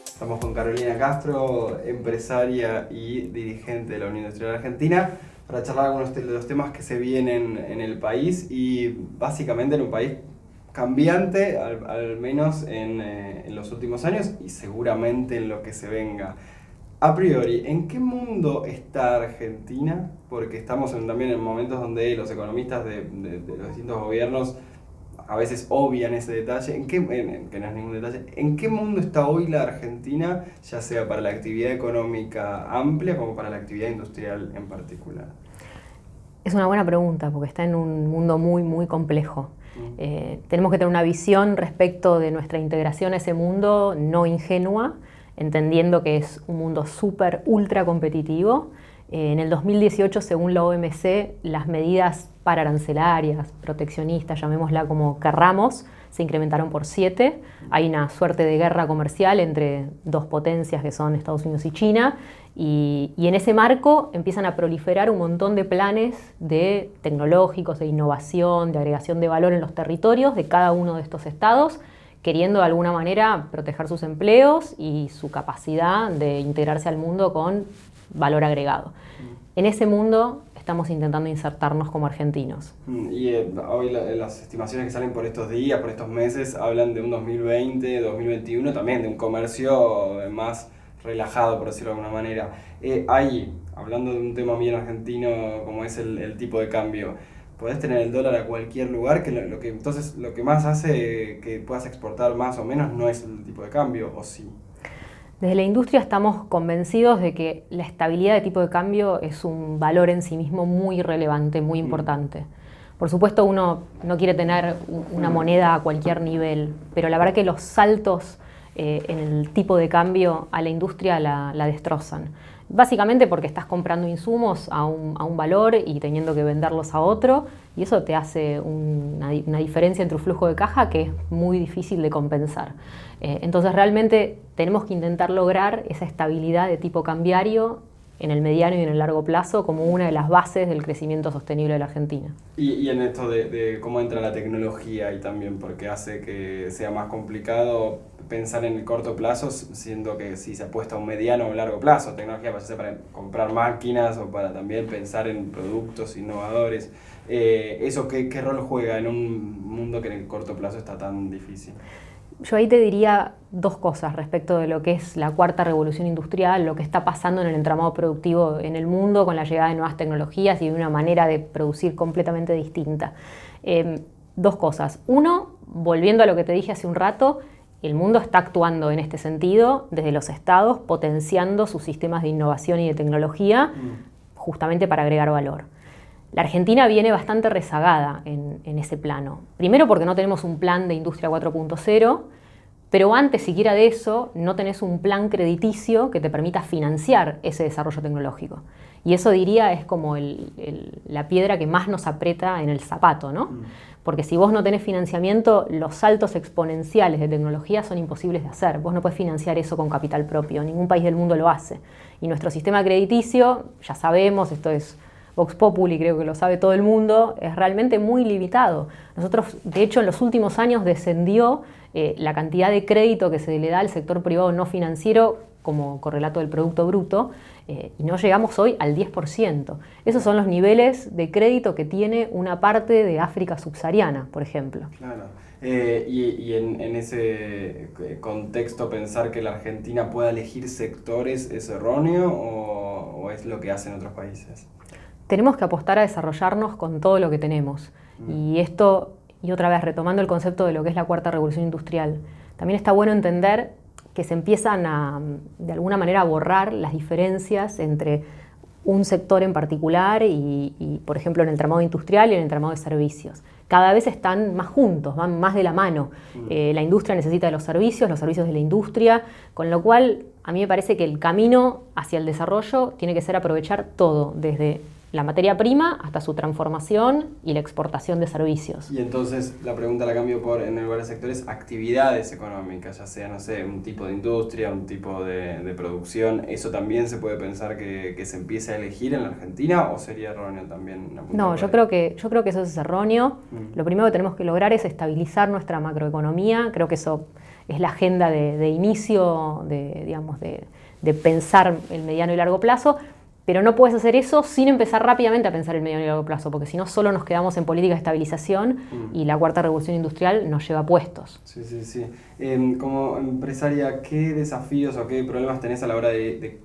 Estamos con Carolina Castro, empresaria y dirigente de la Unión Industrial Argentina, para charlar algunos de los temas que se vienen en el país y básicamente en un país cambiante, al menos en los últimos años y seguramente en lo que se venga. A priori, ¿en qué mundo está Argentina? Porque estamos también en momentos donde los economistas de los distintos gobiernos a veces obvian ese detalle, que no es ningún detalle. ¿En qué mundo está hoy la Argentina, ya sea para la actividad económica amplia como para la actividad industrial en particular? Es una buena pregunta, porque está en un mundo muy, muy complejo. Tenemos que tener una visión respecto de nuestra integración a ese mundo no ingenua, entendiendo que es un mundo súper, ultra competitivo. En el 2018, según la OMC, las medidas pararancelarias, proteccionistas, llamémosla como querramos, se incrementaron por 7. Hay una suerte de guerra comercial entre dos potencias que son Estados Unidos y China, y en ese marco empiezan a proliferar un montón de planes tecnológicos, de innovación, de agregación de valor en los territorios de cada uno de estos estados, queriendo de alguna manera proteger sus empleos y su capacidad de integrarse al mundo con valor agregado. En ese mundo estamos intentando insertarnos como argentinos. Y hoy las estimaciones que salen por estos días, por estos meses, hablan de un 2020, 2021, también de un comercio más relajado, por decirlo de alguna manera. Ahí, hablando de un tema bien argentino como es el tipo de cambio, podés tener el dólar a cualquier lugar, entonces lo que más hace que puedas exportar más o menos no es el tipo de cambio, ¿o sí? Desde la industria estamos convencidos de que la estabilidad de tipo de cambio es un valor en sí mismo muy relevante, muy importante. Por supuesto, uno no quiere tener una moneda a cualquier nivel, pero la verdad que los saltos en el tipo de cambio a la industria la destrozan. Básicamente porque estás comprando insumos a un valor y teniendo que venderlos a otro, y eso te hace una diferencia entre un flujo de caja que es muy difícil de compensar. Entonces realmente tenemos que intentar lograr esa estabilidad de tipo cambiario en el mediano y en el largo plazo como una de las bases del crecimiento sostenible de la Argentina. Y en esto de cómo entra la tecnología ahí también, porque hace que sea más complicado pensar en el corto plazo, siendo que si se apuesta a un mediano o largo plazo, tecnología ya sea para comprar máquinas o para también pensar en productos innovadores. ¿Eso qué rol juega en un mundo que en el corto plazo está tan difícil? Yo ahí te diría dos cosas respecto de lo que es la cuarta revolución industrial, lo que está pasando en el entramado productivo en el mundo con la llegada de nuevas tecnologías y de una manera de producir completamente distinta. Dos cosas. Uno, volviendo a lo que te dije hace un rato, el mundo está actuando en este sentido desde los estados, potenciando sus sistemas de innovación y de tecnología justamente para agregar valor. La Argentina viene bastante rezagada en ese plano. Primero porque no tenemos un plan de industria 4.0, pero antes siquiera de eso no tenés un plan crediticio que te permita financiar ese desarrollo tecnológico. Y eso diría es como la piedra que más nos aprieta en el zapato, ¿no? Porque si vos no tenés financiamiento, los saltos exponenciales de tecnología son imposibles de hacer. Vos no podés financiar eso con capital propio, ningún país del mundo lo hace. Y nuestro sistema crediticio, ya sabemos, esto es Vox Populi, creo que lo sabe todo el mundo, es realmente muy limitado. Nosotros, de hecho, en los últimos años descendió la cantidad de crédito que se le da al sector privado no financiero como correlato del Producto Bruto, y no llegamos hoy al 10%. Esos son los niveles de crédito que tiene una parte de África subsahariana, por ejemplo. Claro. Y en ese contexto, pensar que la Argentina pueda elegir sectores, ¿es erróneo o es lo que hacen otros países? Tenemos que apostar a desarrollarnos con todo lo que tenemos. Y esto, y otra vez retomando el concepto de lo que es la cuarta revolución industrial, también está bueno entender que se empiezan de alguna manera a borrar las diferencias entre un sector en particular y, por ejemplo, en el entramado industrial y en el entramado de servicios. Cada vez están más juntos, van más de la mano. La industria necesita de los servicios de la industria, con lo cual a mí me parece que el camino hacia el desarrollo tiene que ser aprovechar todo, desde la materia prima hasta su transformación y la exportación de servicios. Y entonces la pregunta la cambio por, en lugar de sectores, actividades económicas, ya sea, no sé, un tipo de industria, un tipo de producción. ¿Eso también se puede pensar que se empiece a elegir en la Argentina o sería erróneo también? No, yo creo que eso es erróneo. Lo primero que tenemos que lograr es estabilizar nuestra macroeconomía. Creo que eso es la agenda de inicio, de pensar el mediano y largo plazo, pero no puedes hacer eso sin empezar rápidamente a pensar el mediano y largo plazo, porque si no solo nos quedamos en política de estabilización y la cuarta revolución industrial nos lleva a puestos. Sí. Como empresaria, ¿qué desafíos o qué problemas tenés a la hora de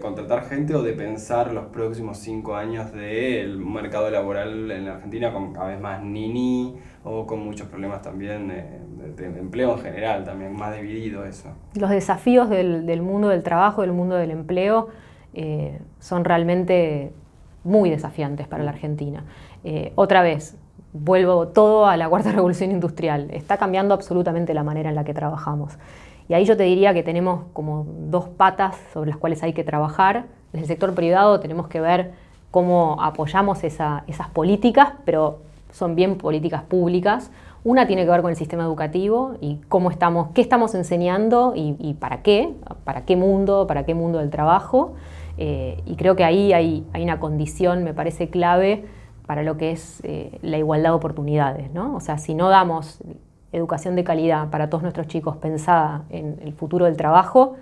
contratar gente o de pensar los próximos 5 años del mercado laboral en la Argentina con cada vez más nini o con muchos problemas también de empleo en general, también más dividido eso? Los desafíos del mundo del trabajo, del mundo del empleo, son realmente muy desafiantes para la Argentina. Otra vez, vuelvo todo a la cuarta revolución industrial. Está cambiando absolutamente la manera en la que trabajamos. Y ahí yo te diría que tenemos como 2 patas sobre las cuales hay que trabajar. Desde el sector privado tenemos que ver cómo apoyamos esas políticas, pero son bien políticas públicas. Una tiene que ver con el sistema educativo y qué estamos enseñando y para qué mundo del trabajo. Y creo que ahí hay una condición, me parece clave, para lo que es la igualdad de oportunidades, ¿no? O sea, si no damos educación de calidad para todos nuestros chicos pensada en el futuro del trabajo,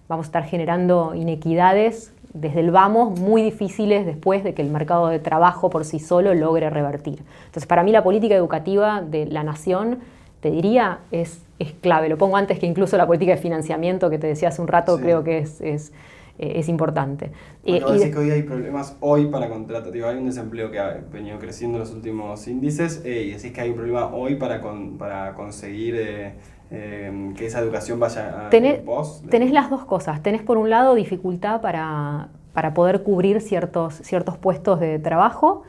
vamos a estar generando inequidades desde el vamos muy difíciles después de que el mercado de trabajo por sí solo logre revertir. Entonces, para mí la política educativa de la nación, te diría, es clave. Lo pongo antes que incluso la política de financiamiento que te decía hace un rato, sí. Creo que es importante. Acabo de decir que hoy hay problemas para contratar. Digo, hay un desempleo que ha venido creciendo en los últimos índices y decís que hay un problema hoy para conseguir que esa educación vaya a pos. Tenés las 2 cosas. Tenés por un lado dificultad para poder cubrir ciertos puestos de trabajo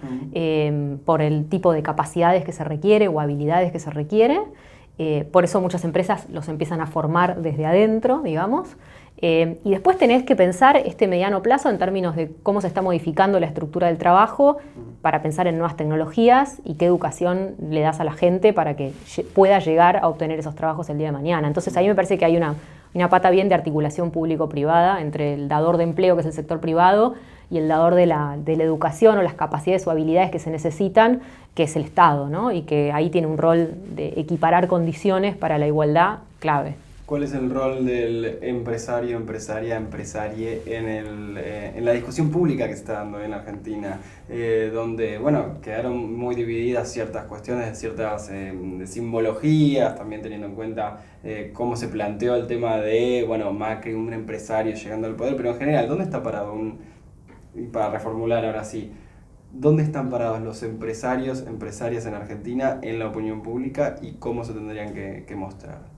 por el tipo de capacidades que se requiere o habilidades que se requiere. Por eso muchas empresas los empiezan a formar desde adentro, digamos. Y después tenés que pensar este mediano plazo en términos de cómo se está modificando la estructura del trabajo para pensar en nuevas tecnologías y qué educación le das a la gente para que pueda llegar a obtener esos trabajos el día de mañana. Entonces ahí me parece que hay una pata bien de articulación público-privada entre el dador de empleo, que es el sector privado, y el dador de la educación o las capacidades o habilidades que se necesitan, que es el Estado, ¿no? Y que ahí tiene un rol de equiparar condiciones para la igualdad clave. ¿Cuál es el rol del empresarie en la discusión pública que se está dando en Argentina? Donde, quedaron muy divididas ciertas cuestiones, ciertas simbologías, también teniendo en cuenta cómo se planteó el tema de, Macri, un empresario llegando al poder, pero en general, ¿dónde está parado para reformular ahora sí, ¿dónde están parados los empresarias en Argentina en la opinión pública y cómo se tendrían que mostrar?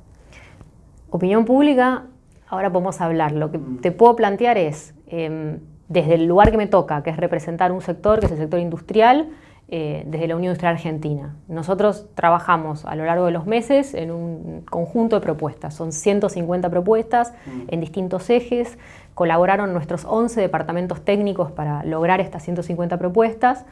Opinión pública, ahora podemos hablar. Lo que te puedo plantear es, desde el lugar que me toca, que es representar un sector, que es el sector industrial, desde la Unión Industrial Argentina. Nosotros trabajamos a lo largo de los meses en un conjunto de propuestas. Son 150 propuestas en distintos ejes. Colaboraron nuestros 11 departamentos técnicos para lograr estas 150 propuestas.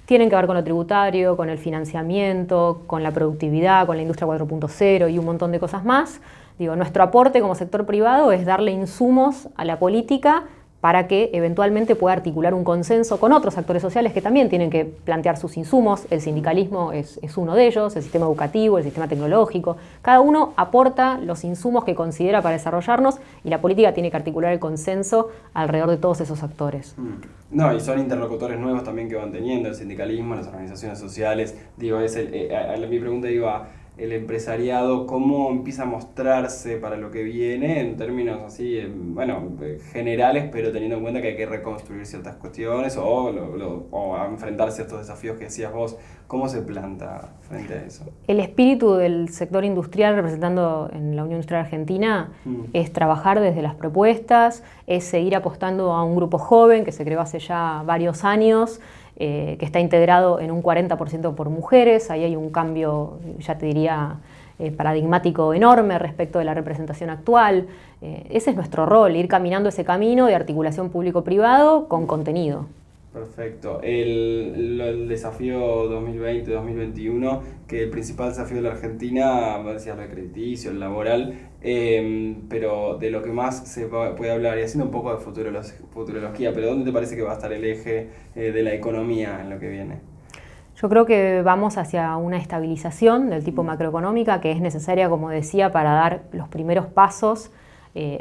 Tienen que ver con lo tributario, con el financiamiento, con la productividad, con la industria 4.0 y un montón de cosas más. Nuestro aporte como sector privado es darle insumos a la política para que eventualmente pueda articular un consenso con otros actores sociales que también tienen que plantear sus insumos. El sindicalismo es uno de ellos, el sistema educativo, el sistema tecnológico. Cada uno aporta los insumos que considera para desarrollarnos y la política tiene que articular el consenso alrededor de todos esos actores. Y son interlocutores nuevos también que van teniendo el sindicalismo, las organizaciones sociales. Mi pregunta iba el empresariado, cómo empieza a mostrarse para lo que viene en términos así, generales, pero teniendo en cuenta que hay que reconstruir ciertas cuestiones o a enfrentar ciertos desafíos que decías vos. ¿Cómo se planta frente a eso? El espíritu del sector industrial representando en la Unión Industrial Argentina es trabajar desde las propuestas, es seguir apostando a un grupo joven que se creó hace ya varios años, que está integrado en un 40% por mujeres. Ahí hay un cambio, ya te diría, paradigmático enorme respecto de la representación actual. Ese es nuestro rol, ir caminando ese camino de articulación público-privado con contenido. Perfecto. El desafío 2020-2021, que el principal desafío de la Argentina, decías el crediticio, el laboral, pero de lo que más se puede hablar, y haciendo un poco de futurología, pero ¿dónde te parece que va a estar el eje de la economía en lo que viene? Yo creo que vamos hacia una estabilización del tipo macroeconómica que es necesaria, como decía, para dar los primeros pasos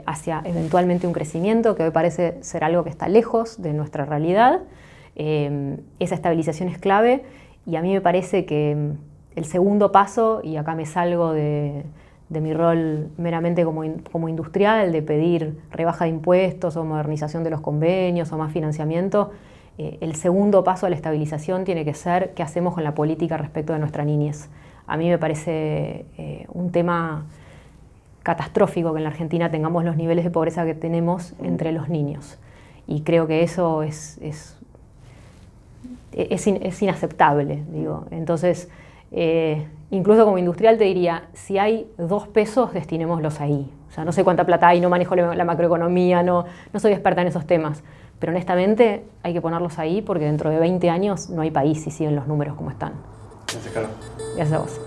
hacia eventualmente un crecimiento, que hoy parece ser algo que está lejos de nuestra realidad. Esa estabilización es clave y a mí me parece que el segundo paso, y acá me salgo de mi rol meramente como industrial, de pedir rebaja de impuestos o modernización de los convenios o más financiamiento, el segundo paso a la estabilización tiene que ser qué hacemos con la política respecto de nuestra niñez. A mí me parece un tema catastrófico que en la Argentina tengamos los niveles de pobreza que tenemos entre los niños. Y creo que eso es inaceptable, digo. Entonces, incluso como industrial te diría, si hay 2 pesos, destinémoslos ahí. O sea, no sé cuánta plata hay, no manejo la macroeconomía, no soy experta en esos temas. Pero honestamente hay que ponerlos ahí porque dentro de 20 años no hay país si siguen los números como están. Gracias, Carlos. Gracias a vos.